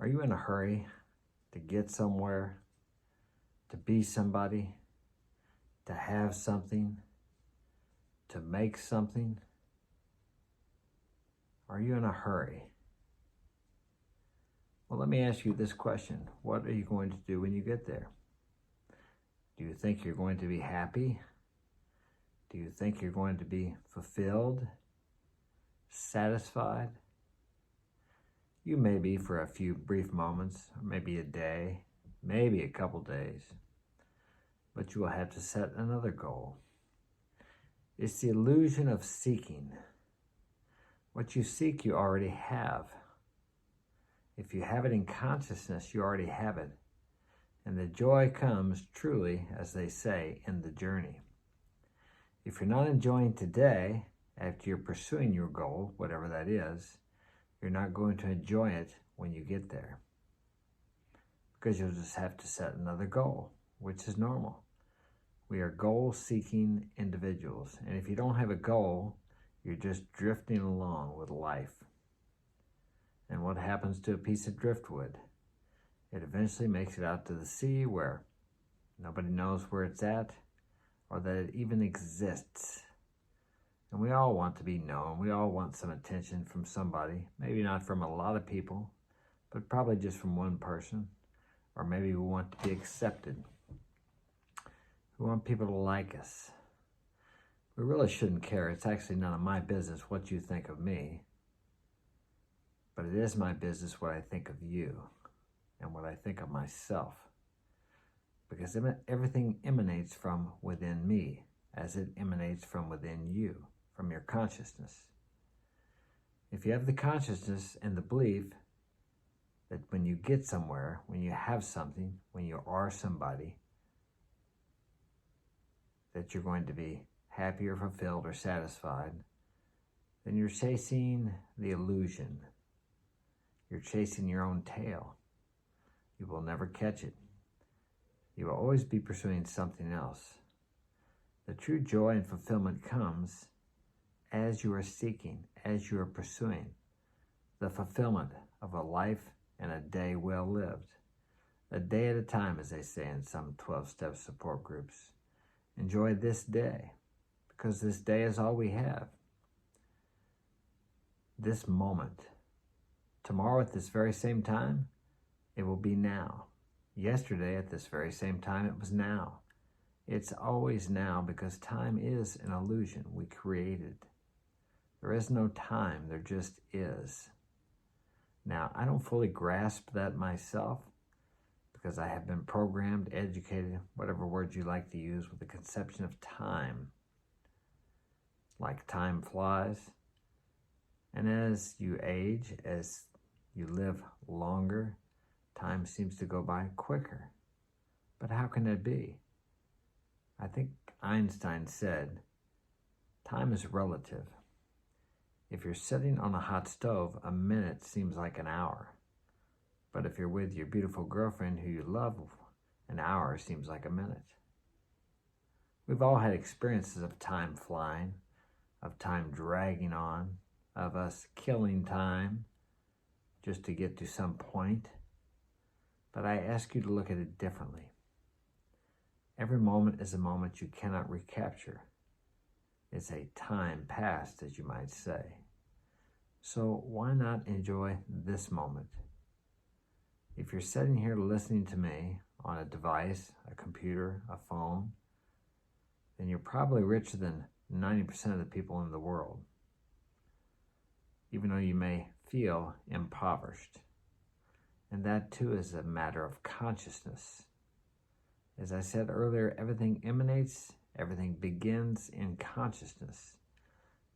Are you in a hurry to get somewhere, to be somebody, to have something, to make something? Are you in a hurry? Well, let me ask you this question. What are you going to do when you get there? Do you think you're going to be happy? Do you think you're going to be fulfilled, satisfied? You may be for a few brief moments, or maybe a day, maybe a couple days, but you will have to set another goal. It's the illusion of seeking. What you seek, you already have. If you have it in consciousness, you already have it. And the joy comes truly, as they say, in the journey. If you're not enjoying today, after you're pursuing your goal, whatever that is, you're not going to enjoy it when you get there. Because you'll just have to set another goal, which is normal. We are goal-seeking individuals. And if you don't have a goal, you're just drifting along with life. And what happens to a piece of driftwood? It eventually makes it out to the sea where nobody knows where it's at or that it even exists. And we all want to be known. We all want some attention from somebody. Maybe not from a lot of people, but probably just from one person. Or maybe we want to be accepted. We want people to like us. We really shouldn't care. It's actually none of my business what you think of me. But it is my business what I think of you and what I think of myself. Because everything emanates from within me as it emanates from within you, from your consciousness. If you have the consciousness and the belief that when you get somewhere, when you have something, when you are somebody, that you're going to be happy or fulfilled or satisfied, then you're chasing the illusion. You're chasing your own tail. You will never catch it. You will always be pursuing something else. The true joy and fulfillment comes as you are seeking, as you are pursuing the fulfillment of a life and a day well lived. A day at a time, as they say in some 12-step support groups. Enjoy this day, because this day is all we have. This moment. Tomorrow at this very same time, it will be now. Yesterday at this very same time, it was now. It's always now because time is an illusion we created. There is no time, there just is. Now, I don't fully grasp that myself because I have been programmed, educated, whatever words you like to use, with the conception of time. Like time flies. And as you age, as you live longer, time seems to go by quicker. But how can that be? I think Einstein said, time is relative. If you're sitting on a hot stove, a minute seems like an hour. But if you're with your beautiful girlfriend who you love, an hour seems like a minute. We've all had experiences of time flying, of time dragging on, of us killing time just to get to some point. But I ask you to look at it differently. Every moment is a moment you cannot recapture. It's a time past, as you might say. So why not enjoy this moment? If you're sitting here listening to me on a device, a computer, a phone, then you're probably richer than 90% of the people in the world, even though you may feel impoverished. And that too is a matter of consciousness. As I said earlier, everything emanates, everything begins in consciousness.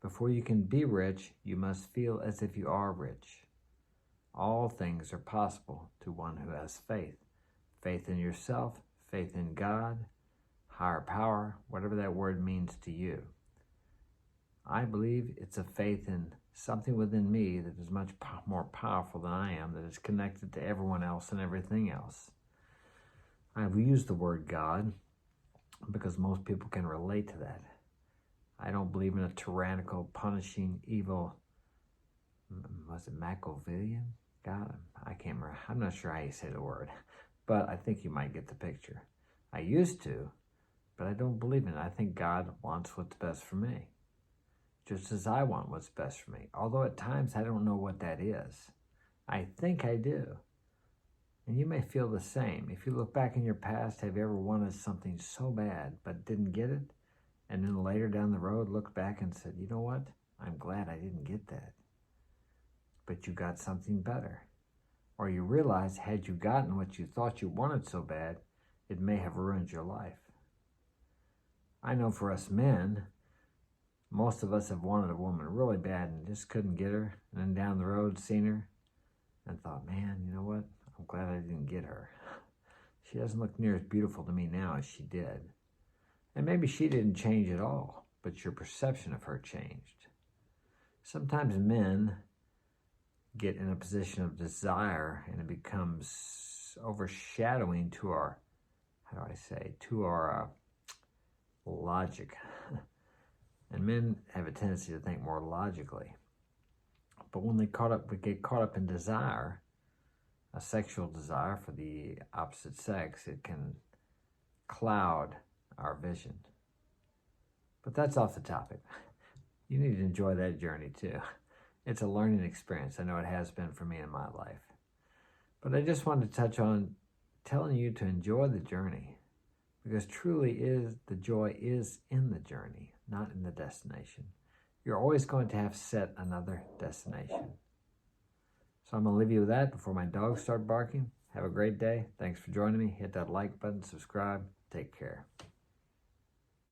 Before you can be rich, you must feel as if you are rich. All things are possible to one who has faith. Faith in yourself, faith in God, higher power, whatever that word means to you. I believe it's a faith in something within me that is much more powerful than I am, that is connected to everyone else and everything else. I've used the word God because most people can relate to that. I don't believe in a tyrannical, punishing, evil, was it Machiavellian God, I can't remember. I'm not sure how you say the word, but I think you might get the picture. I used to, but I don't believe in it. I think God wants what's best for me, just as I want what's best for me. Although at times I don't know what that is. I think I do. And you may feel the same. If you look back in your past, have you ever wanted something so bad but didn't get it? And then later down the road looked back and said, you know what? I'm glad I didn't get that. But you got something better. Or you realize, had you gotten what you thought you wanted so bad, it may have ruined your life. I know for us men, most of us have wanted a woman really bad and just couldn't get her. And then down the road, seen her and thought, man, you know what? I'm glad I didn't get her. She doesn't look near as beautiful to me now as she did. And maybe she didn't change at all, but your perception of her changed. Sometimes men get in a position of desire and it becomes overshadowing to our, to our logic. And men have a tendency to think more logically. But when we get caught up in desire, a sexual desire for the opposite sex, it can cloud our vision. But that's off the topic. You need to enjoy that journey too. It's a learning experience. I know it has been for me in my life. But I just wanted to touch on telling you to enjoy the journey, because truly the joy is in the journey, not in the destination. You're always going to have set another destination. So I'm going to leave you with that before my dogs start barking. Have a great day. Thanks for joining me. Hit that like button, subscribe. Take care.